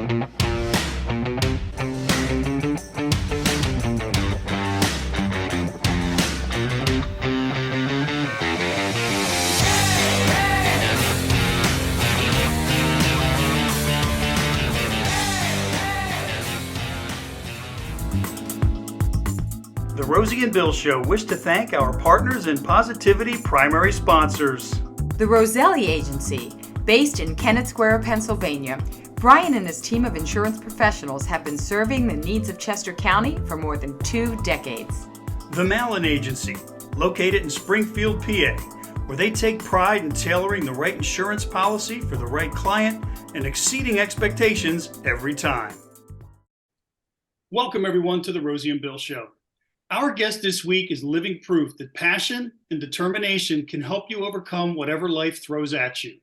The Rosie and Bill Show wish to thank our partners and Positivity primary sponsors. The Roselli Agency, based in Kennett Square, Pennsylvania. Brian and his team of insurance professionals have been serving the needs of Chester County for more than 2 decades. The Mallon Agency, located in Springfield, PA, where they take pride in tailoring the right insurance policy for the right client and exceeding expectations every time. Welcome everyone to the Rosie and Bill Show. Our guest this week is living proof that passion and determination can help you overcome whatever life throws at you.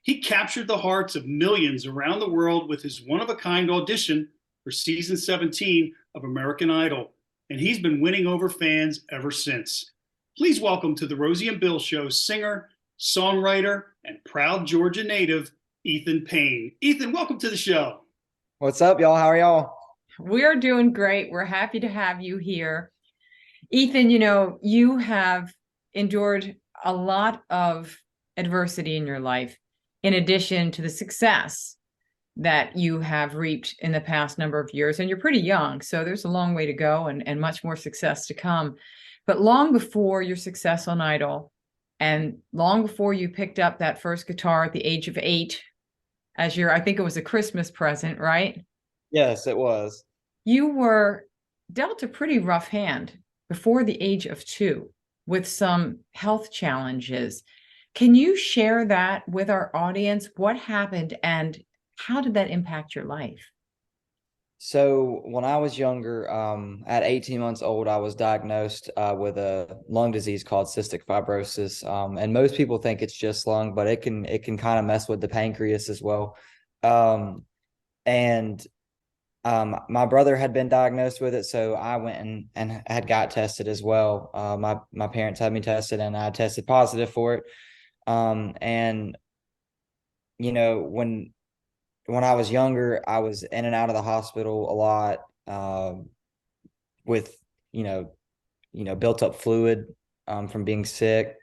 He captured the hearts of millions around the world with his one-of-a-kind audition for season 17 of American Idol, and he's been winning over fans ever since. Please welcome to the Rosie and Bill Show singer, songwriter, and proud Georgia native, Ethan Payne. Ethan, welcome to the show. What's up, y'all? How are y'all? We're doing great. We're happy to have you here. Ethan, you have endured a lot of adversity in your life, in addition to the success that you have reaped in the past number of years. And you're pretty young, so there's a long way to go and much more success to come. But long before your success on Idol, and long before you picked up that first guitar at the age of 8, I think it was a Christmas present, right? Yes, it was. You were dealt a pretty rough hand before the age of 2 with some health challenges. Can you share that with our audience? What happened and how did that impact your life? So when I was younger, at 18 months old, I was diagnosed with a lung disease called cystic fibrosis. And most people think it's just lung, but it can kind of mess with the pancreas as well. My brother had been diagnosed with it, so I went and had got tested as well. My parents had me tested, and I tested positive for it. When I was younger, I was in and out of the hospital a lot, with built up fluid from being sick.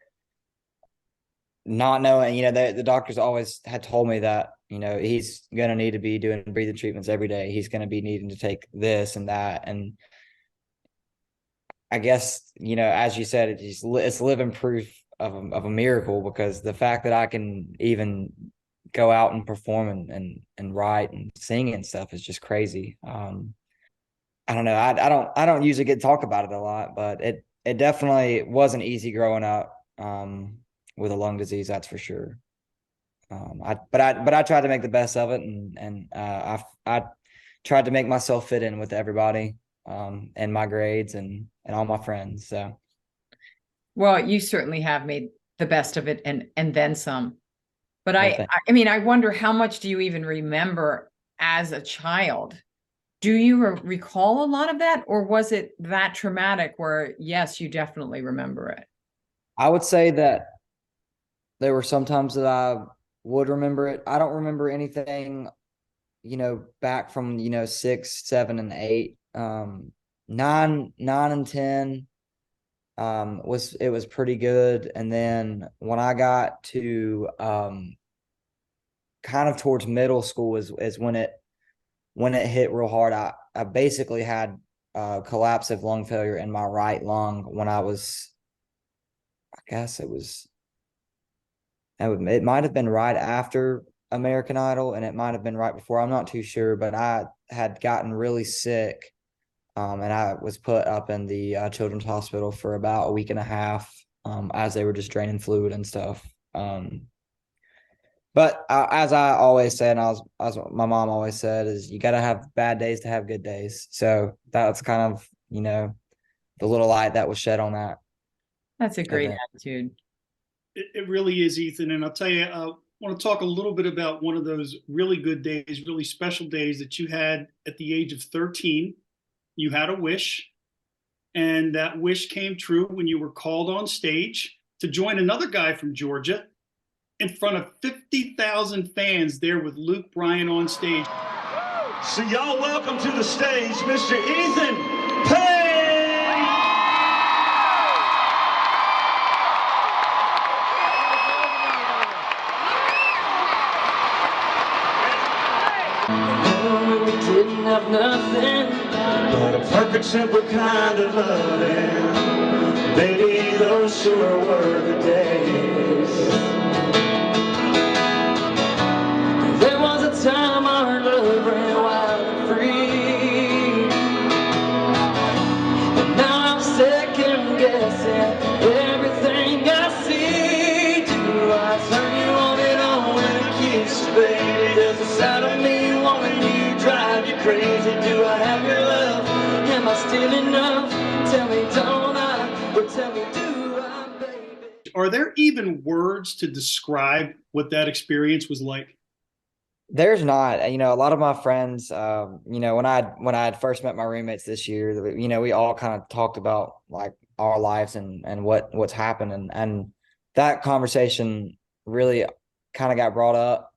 Not knowing, the doctors always had told me that, he's going to need to be doing breathing treatments every day. He's going to be needing to take this and that. And I guess, as you said, it's living proof of a miracle, because the fact that I can even go out and perform and write and sing and stuff is just crazy. I don't know. I don't usually get to talk about it a lot, but it definitely wasn't easy growing up with a lung disease, that's for sure. But I tried to make the best of it, and I tried to make myself fit in with everybody, and my grades and all my friends. So, well, you certainly have made the best of it and then some. But I wonder, how much do you even remember as a child? Do you recall a lot of that, or was it that traumatic where, yes, you definitely remember it? I would say that there were some times that I would remember it. I don't remember anything, back from, 6, 7, and 8. 9 and 10 was pretty good. And then when I got to kind of towards middle school is when it hit real hard. I basically had collapse of lung failure in my right lung when I guess it might have been right after American Idol, and it might have been right before. I'm not too sure, but I had gotten really sick, and I was put up in the children's hospital for about a week and a half, as they were just draining fluid and stuff. But as I always said, and as my mom always said, is you got to have bad days to have good days. So that's kind of, the little light that was shed on that. That's a great attitude. It really is, Ethan. And I'll tell you, I want to talk a little bit about one of those really good days, really special days that you had at the age of 13. You had a wish, and that wish came true when you were called on stage to join another guy from Georgia in front of 50,000 fans there with Luke Bryan on stage. So y'all welcome to the stage, Mr. Ethan Payne. We didn't have nothing But a perfect, simple kind of loving. Baby, those sure were the days. There was a time our love ran wild and free, and now I'm second guessing everything I see. Do I turn you on and on when I kiss you, baby? There's a side of me wanting you, drive you crazy. Do I have your love? Am I still enough? Tell me, don't I? Or tell me, do I, baby? Are there even words to describe what that experience was like? There's not, you know, a lot of my friends, you know, when I had first met my roommates this year, you know, we all kind of talked about like our lives and what's happened, and that conversation really kind of got brought up,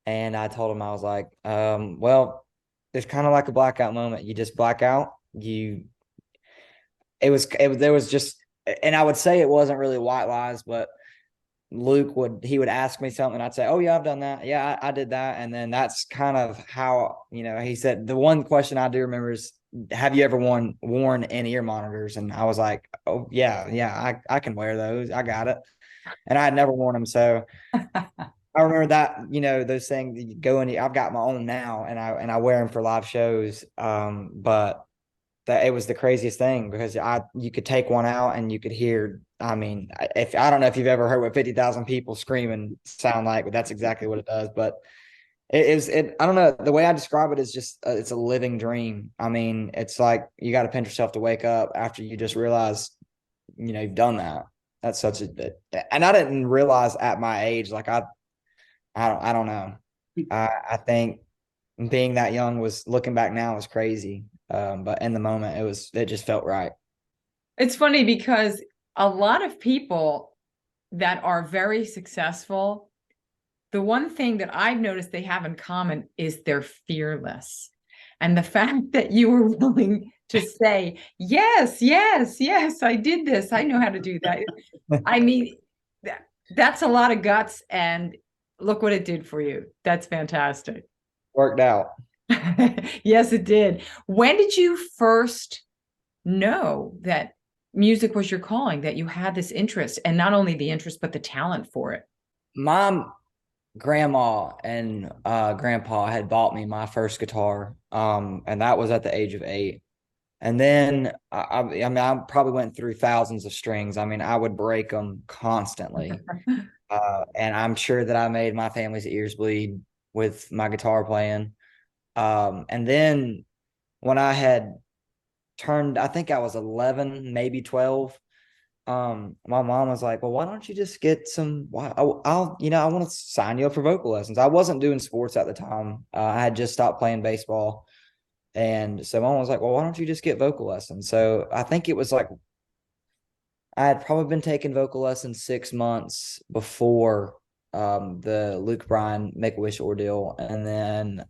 and I told him, I was like, well, it's kind of like a blackout moment. You just black out. There was just, and I would say it wasn't really white lies, but Luke would ask me something, and I'd say, oh yeah, I've done that. Yeah, I did that. And then that's kind of how, you know, he said, the one question I do remember is, have you ever worn in-ear monitors? And I was like, oh yeah, I can wear those. I got it. And I had never worn them. So I remember that, you know, those things you go in, I've got my own now, and I wear them for live shows. But that it was the craziest thing, because you could take one out and you could hear, I mean, I don't know if you've ever heard what 50,000 people screaming sound like, but that's exactly what it does. But I don't know, the way I describe it is just, it's a living dream. I mean, it's like you got to pinch yourself to wake up after you just realize, you know, you've done that. That's such and I didn't realize at my age, like I don't know. I think being that young looking back now was crazy. But in the moment it just felt right. It's funny because a lot of people that are very successful, the one thing that I've noticed they have in common is they're fearless. And the fact that you were willing to say, yes, I did this. I know how to do that. I mean, that's a lot of guts, and look what it did for you. That's fantastic. Worked out. Yes, it did. When did you first know that music was your calling, that you had this interest, and not only the interest, but the talent for it? Mom, grandma, and grandpa had bought me my first guitar. And that was at the age of 8. And then I mean, I probably went through thousands of strings. I mean, I would break them constantly. And I'm sure that I made my family's ears bleed with my guitar playing. And then when I had turned, I think I was 11, maybe 12, my mom was like, well, why don't you just get some, I'll you know, I want to sign you up for vocal lessons. I wasn't doing sports at the time. I had just stopped playing baseball. And so mom was like, well, why don't you just get vocal lessons? So I think it was like, I had probably been taking vocal lessons 6 months before the Luke Bryan Make-A-Wish ordeal. And then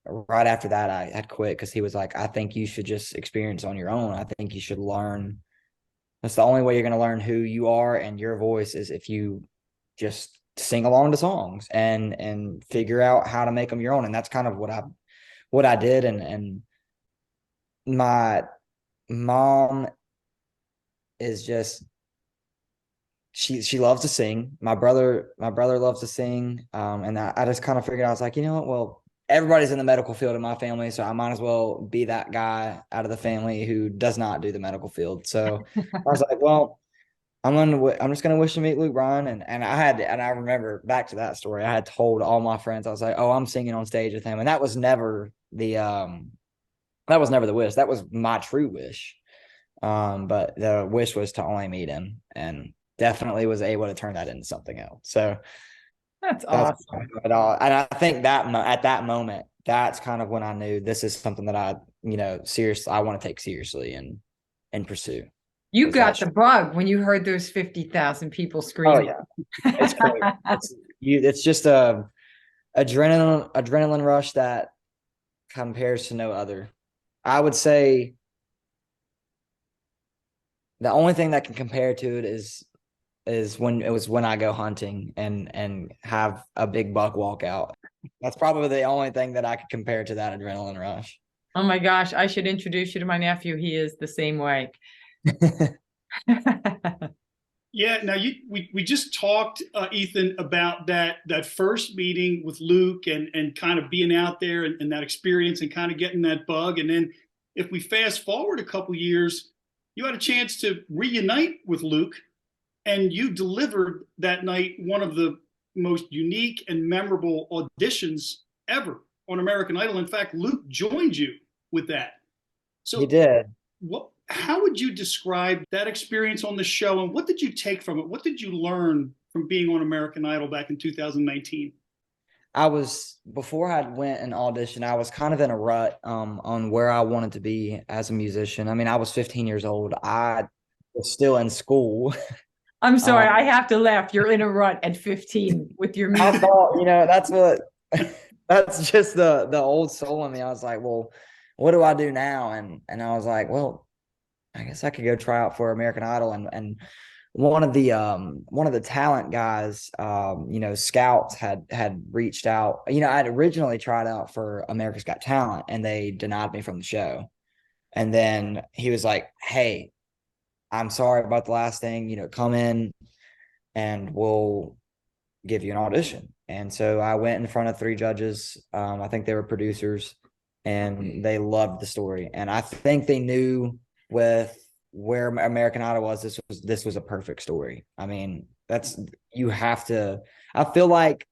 right after that, I had quit, because he was like, I think you should just experience on your own. I think you should learn. That's the only way you're going to learn who you are and your voice, is if you just sing along to songs and figure out how to make them your own. And that's kind of what I did. And my mom is just, she loves to sing. My brother loves to sing. And I just kind of figured, I was like, you know what, well, everybody's in the medical field in my family, so I might as well be that guy out of the family who does not do the medical field. So I was like, well, I'm just gonna wish to meet Luke Bryan. And I remember, back to that story, I had told all my friends, I was like, oh, I'm singing on stage with him. And that was never the wish. That was my true wish. But the wish was to only meet him, and definitely was able to turn that into something else. So That's awesome. And I think that at that moment, that's kind of when I knew this is something that I want to take seriously and pursue. You got the bug when you heard those 50,000 people scream. Oh yeah, it's crazy. It's just a adrenaline rush that compares to no other. I would say the only thing that can compare to it is when I go hunting and have a big buck walk out. That's probably the only thing that I could compare to that adrenaline rush. Oh my gosh, I should introduce you to my nephew. He is the same way. Yeah. Now we just talked, Ethan, about that first meeting with Luke and kind of being out there and that experience and kind of getting that bug. And then if we fast forward a couple years, you had a chance to reunite with Luke, and you delivered that night one of the most unique and memorable auditions ever on American Idol. In fact, Luke joined you with that. So He did. how would you describe that experience on the show, and what did you take from it? What did you learn from being on American Idol back in 2019? Before I went and auditioned, I was kind of in a rut on where I wanted to be as a musician. I mean, I was 15 years old. I was still in school. I'm sorry, I have to laugh. You're in a rut at 15 with your I music. thought, that's just the old soul in me. I was like, well, what do I do now? And I was like, well, I guess I could go try out for American Idol. And one of the talent guys, scouts had reached out. I'd originally tried out for America's Got Talent, and they denied me from the show. And then he was like, hey, I'm sorry about the last thing, come in and we'll give you an audition. And so I went in front of 3 judges. I think they were producers, and they loved the story. And I think they knew with where American Idol was, this was a perfect story. I mean, I feel like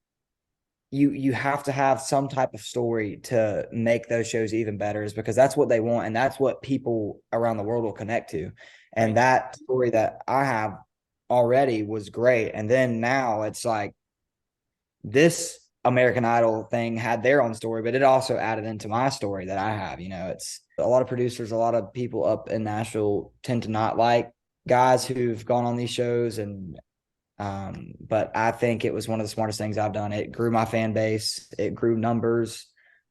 you have to have some type of story to make those shows even better, is because that's what they want, and that's what people around the world will connect to. And that story that I have already was great. And then now it's like this American Idol thing had their own story, but it also added into my story that I have. It's a lot of producers, a lot of people up in Nashville tend to not like guys who've gone on these shows. But I think it was one of the smartest things I've done. It grew my fan base, it grew numbers,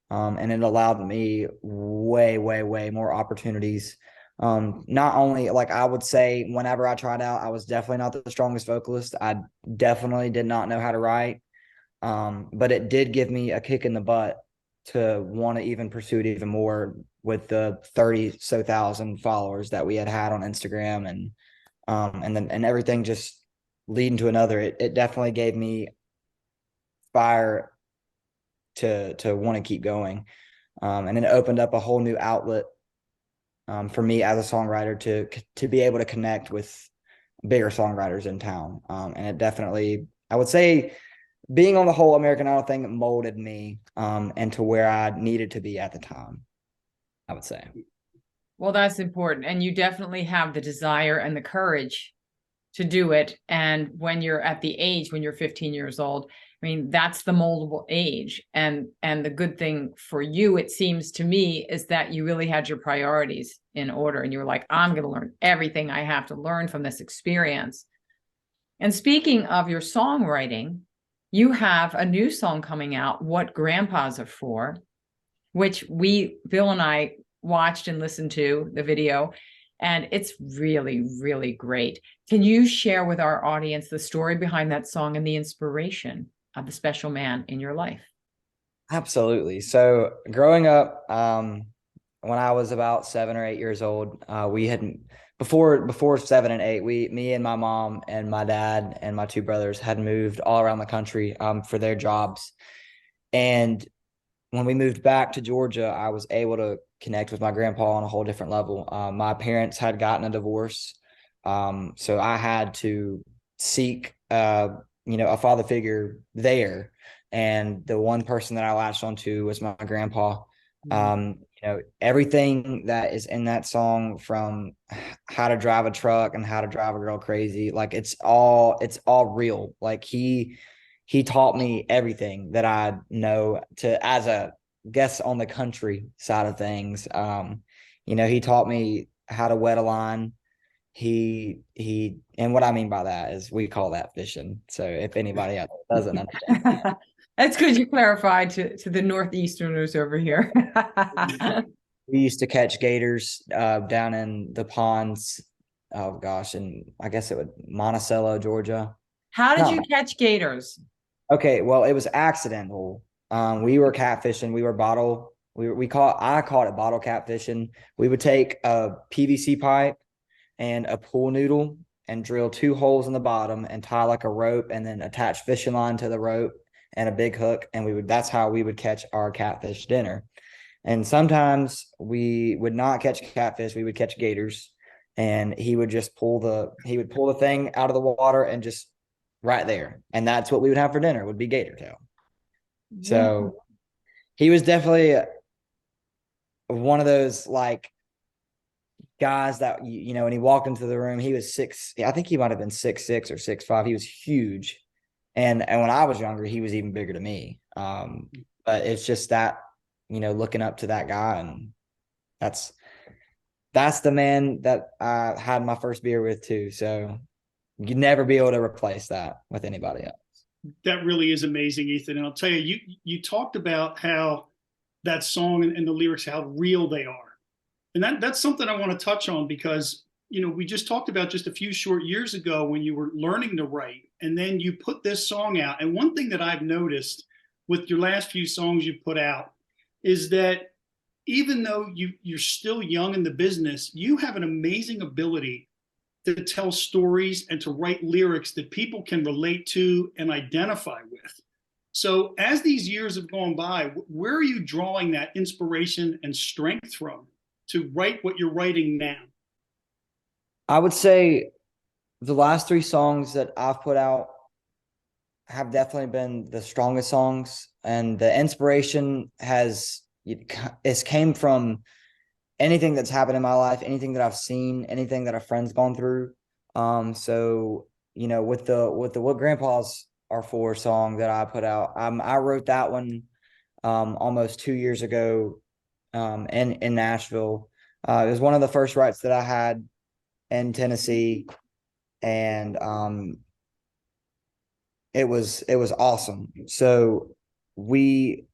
and it allowed me way, way, way more opportunities. Not only, like, I would say whenever I tried out, I was definitely not the strongest vocalist. I definitely did not know how to write. But it did give me a kick in the butt to want to even pursue it even more with the 30,000 followers that we had on Instagram, and everything just leading to another. It definitely gave me fire to want to keep going. And it opened up a whole new outlet for me as a songwriter to be able to connect with bigger songwriters in town. And it definitely, I would say, being on the whole American Idol thing molded me into where I needed to be at the time, I would say. Well, that's important. And you definitely have the desire and the courage to do it. And when you're at the age, when you're 15 years old, I mean, that's the moldable age. And the good thing for you, it seems to me, is that you really had your priorities in order. And you were like, I'm going to learn everything I have to learn from this experience. And speaking of your songwriting, you have a new song coming out, What Grandpas Are For, which Bill and I watched and listened to the video, and it's really, really great. Can you share with our audience the story behind that song and the inspiration of the special man in your life? Absolutely. So growing up, when I was about 7 or 8 years old, we had before 7 and 8, me and my mom and my dad and my 2 brothers had moved all around the country for their jobs. And when we moved back to Georgia, I was able to connect with my grandpa on a whole different level. My parents had gotten a divorce, so I had to seek a father figure there. And the one person that I latched onto was my grandpa. Everything that is in that song, from how to drive a truck and how to drive a girl crazy, like it's all real. Like he taught me everything that I know as a guest on the country side of things. He taught me how to wet a line. And what I mean by that is we call that fishing. So if anybody out there doesn't understand, That's good you clarified to the Northeasterners over here. We used to catch gators down in the ponds. Oh gosh, and I guess it would Monticello, Georgia. How did Not you catch gators? Okay, well, it was accidental. We were catfishing. I caught it bottle catfishing. We would take a PVC pipe and a pool noodle and drill 2 holes in the bottom and tie like a rope and then attach fishing line to the rope and a big hook. And that's how we would catch our catfish dinner. And sometimes we would not catch catfish. We would catch gators, and he would pull the thing out of the water and just right there. And that's what we would have for dinner would be gator tail. So he was definitely one of those like guys that, you know, when he walked into the room, he was I think he might've been 6'6" or 6'5". He was huge. And when I was younger, he was even bigger than me. But it's just that, you know, looking up to that guy, and that's the man that I had my first beer with too. So you'd never be able to replace that with anybody else. That really is amazing, Ethan. And I'll tell you, you talked about how that song and the lyrics, how real they are. And that's something I want to touch on because, you know, we just talked about just a few short years ago when you were learning to write, and then you put this song out. And one thing that I've noticed with your last few songs you put out is that even though you're still young in the business, you have an amazing ability to tell stories and to write lyrics that people can relate to and identify with. So as these years have gone by, where are you drawing that inspiration and strength from to write what you're writing now? I would say the last 3 songs that I've put out have definitely been the strongest songs, and the inspiration it's came from anything that's happened in my life, anything that I've seen, anything that a friend's gone through. So, you know, with the What Grandpas Are For song that I put out, I wrote that one almost 2 years ago in Nashville. It was one of the first writes that I had in Tennessee, and it was awesome. So we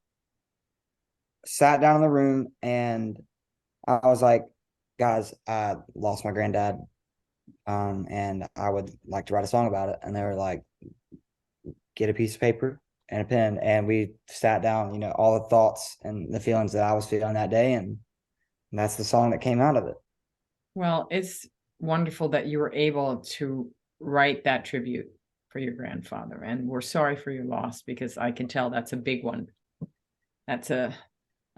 sat down in the room, and I was like, guys, I lost my granddad, and I would like to write a song about it. And they were like, get a piece of paper and a pen. And we sat down, you know, all the thoughts and the feelings that I was feeling that day. And that's the song that came out of it. Well, it's wonderful that you were able to write that tribute for your grandfather. And we're sorry for your loss, because I can tell that's a big one. That's a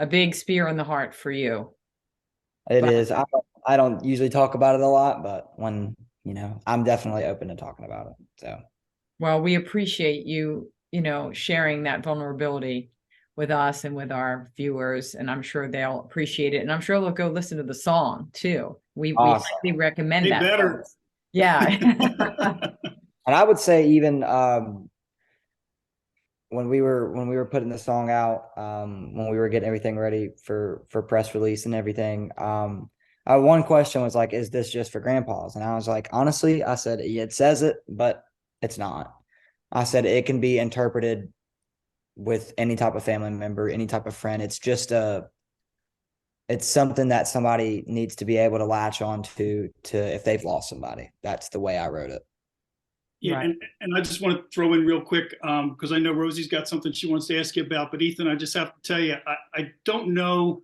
big spear in the heart for you. It is. I don't usually talk about it a lot, but when, you know, I'm definitely open to talking about it. So, well, we appreciate you, you know, sharing that vulnerability with us and with our viewers, and I'm sure they'll appreciate it. And I'm sure they'll go listen to the song too. We awesome. highly recommend that. Better. Yeah. And I would say even when we were putting the song out, when we were getting everything ready for press release and everything, one question was like, is this just for grandpas? And I was like, honestly, I said, it says it, but it's not. I said, it can be interpreted with any type of family member, any type of friend. It's just it's something that somebody needs to be able to latch on to if they've lost somebody. That's the way I wrote it. Yeah, right. And I just want to throw in real quick, because I know Rosie's got something she wants to ask you about. But Ethan, I just have to tell you, I don't know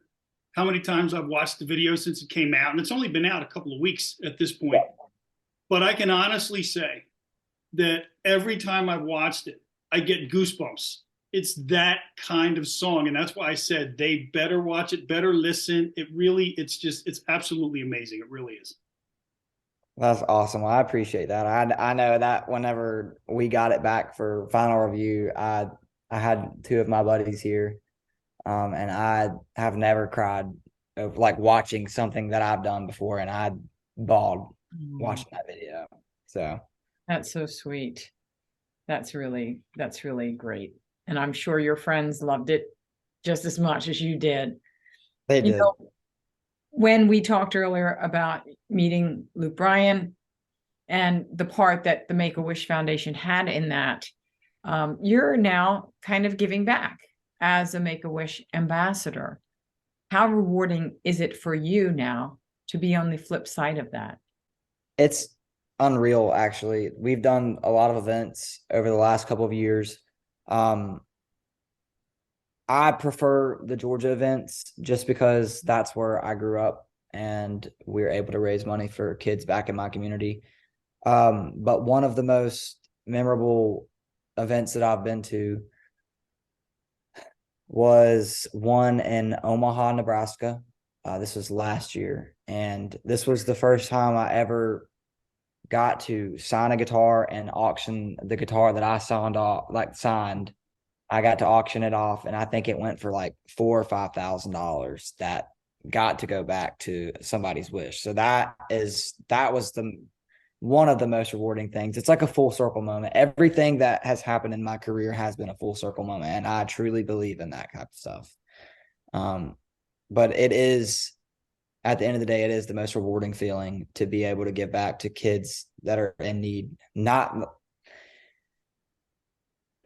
how many times I've watched the video since it came out, and it's only been out a couple of weeks at this point. But I can honestly say that every time I've watched it, I get goosebumps. It's that kind of song, and that's why I said they better watch it, better listen. It's absolutely amazing. It really is. That's awesome. Well, I appreciate that. I know that whenever we got it back for final review, I had 2 of my buddies here, and I have never cried of like watching something that I've done before, and I bawled watching that video. So that's so sweet. That's really great. And I'm sure your friends loved it just as much as you did. They did. Know, when we talked earlier about meeting Luke Bryan and the part that the Make-A-Wish Foundation had in that, you're now kind of giving back as a Make-A-Wish ambassador. How rewarding is it for you now to be on the flip side of that? It's unreal, actually. We've done a lot of events over the last couple of years. I prefer the Georgia events just because that's where I grew up and we're able to raise money for kids back in my community. But one of the most memorable events that I've been to was one in Omaha, Nebraska. This was last year, and this was the first time I ever got to sign a guitar and auction the guitar that I signed. I got to auction it off, and I think it went for like $4,000 or $5,000 that got to go back to somebody's wish. So that was one of the most rewarding things. It's like a full circle moment. Everything that has happened in my career has been a full circle moment, and I truly believe in that type of stuff. But it is, at the end of the day, it is the most rewarding feeling to be able to give back to kids that are in need, not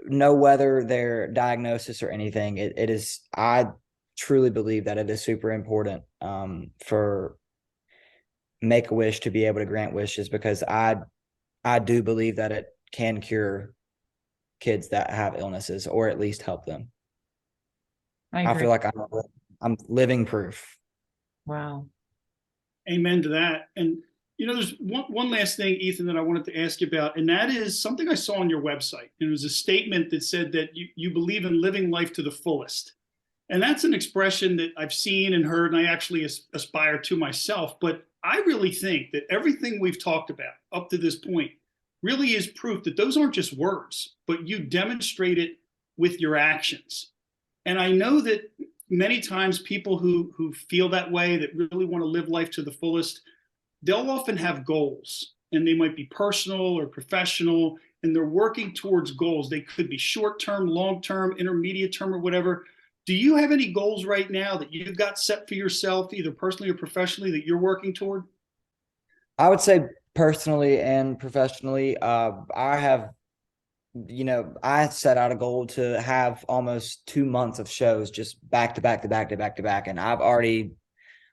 know whether their diagnosis or anything. It is, I truly believe that it is super important for Make-A-Wish to be able to grant wishes, because I do believe that it can cure kids that have illnesses, or at least help them. I feel like I'm living proof. Wow. Amen to that. And there's one last thing, Ethan, that I wanted to ask you about, and that is something I saw on your website. And it was a statement that said that you believe in living life to the fullest. And that's an expression that I've seen and heard, and I actually aspire to myself. But I really think that everything we've talked about up to this point really is proof that those aren't just words, but you demonstrate it with your actions. And I know that many times people who feel that way, that really want to live life to the fullest, they'll often have goals, and they might be personal or professional, and they're working towards goals. They could be short-term, long-term, intermediate term, or whatever. Do you have any goals right now that you've got set for yourself, either personally or professionally, that you're working toward? I would say personally and professionally, I set out a goal to have almost 2 months of shows just back to back to back to back to back. And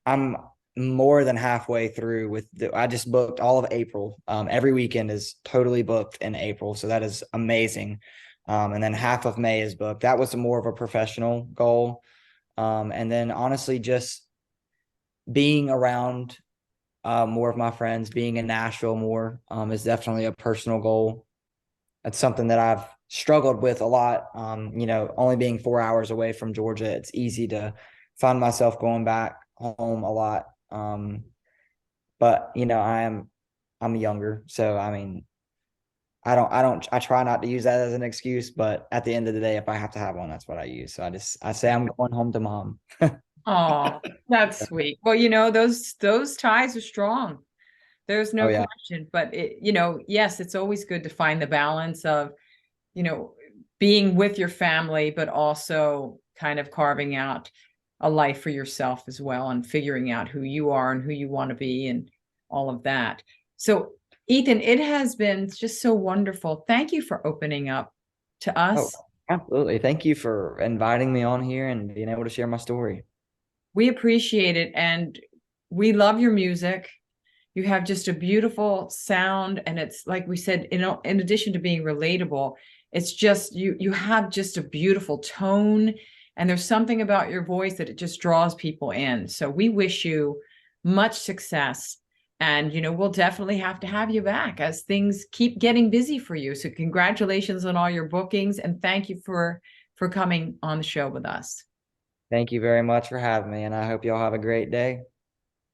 I'm more than halfway through I just booked all of April. Every weekend is totally booked in April. So that is amazing. And then half of May is booked. That was more of a professional goal. And then honestly, just being around more of my friends, being in Nashville more is definitely a personal goal. That's something that I've struggled with a lot. Only being 4 hours away from Georgia, it's easy to find myself going back home a lot. But I'm younger, so I mean, I try not to use that as an excuse, but at the end of the day, if I have to have one, that's what I use. So I say I'm going home to mom. Oh, that's sweet. Well, those ties are strong. There's no question, but yes, it's always good to find the balance of, being with your family, but also kind of carving out a life for yourself as well, and figuring out who you are and who you want to be and all of that. So Ethan, it has been just so wonderful. Thank you for opening up to us. Oh, absolutely. Thank you for inviting me on here and being able to share my story. We appreciate it. And we love your music. You have just a beautiful sound. And it's like we said, in addition to being relatable, it's just, you have just a beautiful tone. And there's something about your voice that it just draws people in. So we wish you much success. And, we'll definitely have to have you back as things keep getting busy for you. So congratulations on all your bookings. And thank you for coming on the show with us. Thank you very much for having me. And I hope y'all have a great day.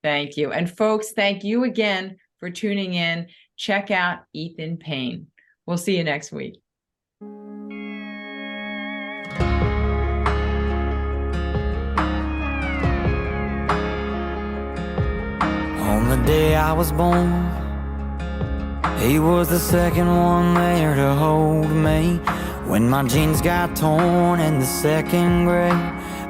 Thank you. And folks, thank you again for tuning in. Check out Ethan Payne. We'll see you next week. On the day I was born, he was the second one there to hold me. When my jeans got torn in the second grade,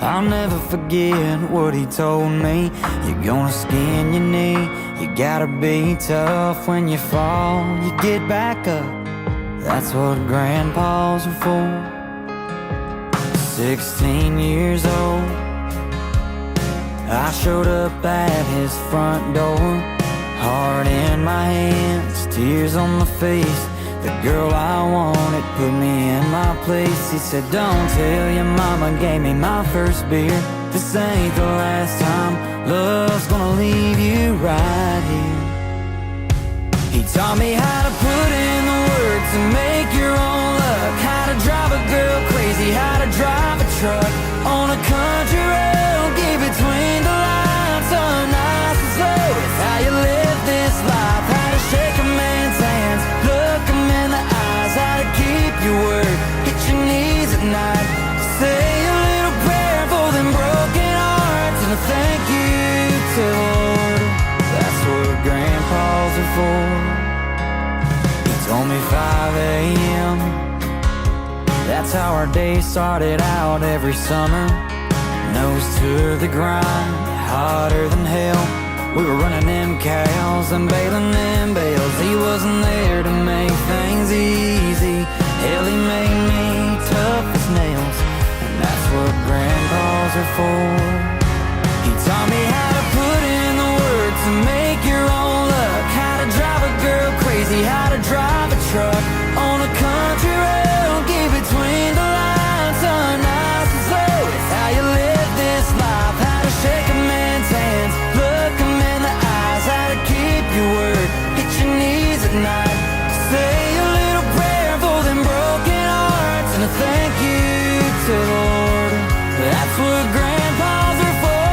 I'll never forget what he told me. You're gonna skin your knee, you gotta be tough. When you fall, you get back up. That's what grandpas are for. 16 years old, I showed up at his front door, heart in my hands, tears on my face. The girl I wanted put me in my place. He said, don't tell your mama gave me my first beer. This ain't the last time love's gonna leave you right here. He taught me how to put in the work to make your own luck, how to drive a girl crazy, how to drive a truck on a country road. Get between the lines, so nice and slow. It's how you live this life, how to shake a man's hands, look him in the eyes, how to keep your word, hit your knees at night, say a little prayer for them broken hearts, and a thank you to the Lord. That's what grandpas are for. He told me 5 a.m., that's how our day started out every summer. Nose to the grind, hotter than hell. We were running them cows and bailing them bales. He wasn't there to make things easy. Hell, he made me tough as nails. And that's what grandpas are for. He taught me how to put in the work to make your own luck, how to drive a girl crazy, how to drive a truck on a country road. Get between the lines, so nice and slow. It's how you live this life, how to shake a man's hands, look him in the eyes, how to keep your word, hit your knees at night, say a little prayer for them broken hearts, and a thank you to the Lord. That's what grandpas are for.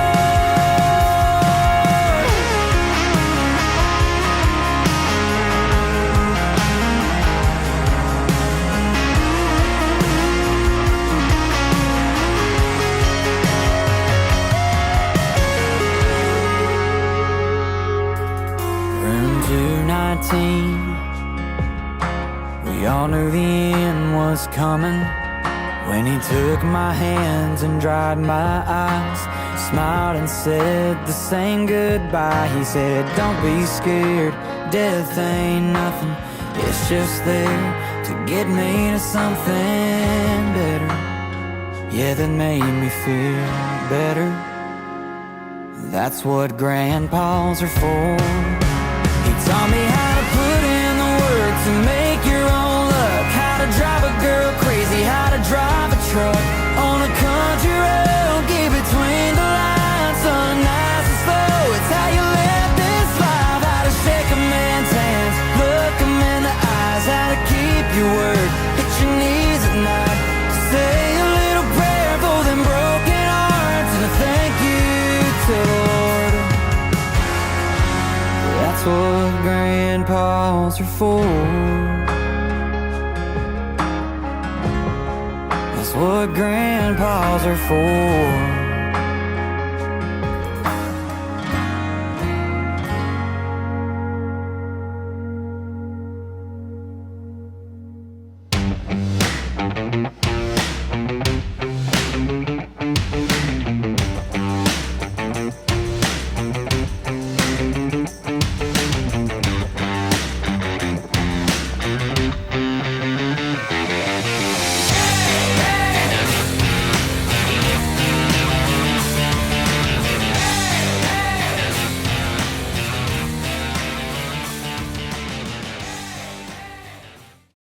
Room 219, we all knew the end was coming when he took my hands and dried my eyes, smiled and said the same goodbye. He said, don't be scared, death ain't nothing, it's just there to get me to something better. Yeah, that made me feel better. That's what grandpas are for. He taught me how to put in the work to make your own luck, how to drive a girl crazy, how to drive a truck on a country road. Get between the lines, so nice and slow. It's how you live this life, how to shake a man's hands, look him in the eyes, how to keep your word, hit your knees at night, say a little prayer for them broken hearts, and a thank you to the Lord. That's what grandpas are for. That's what grandpas are for.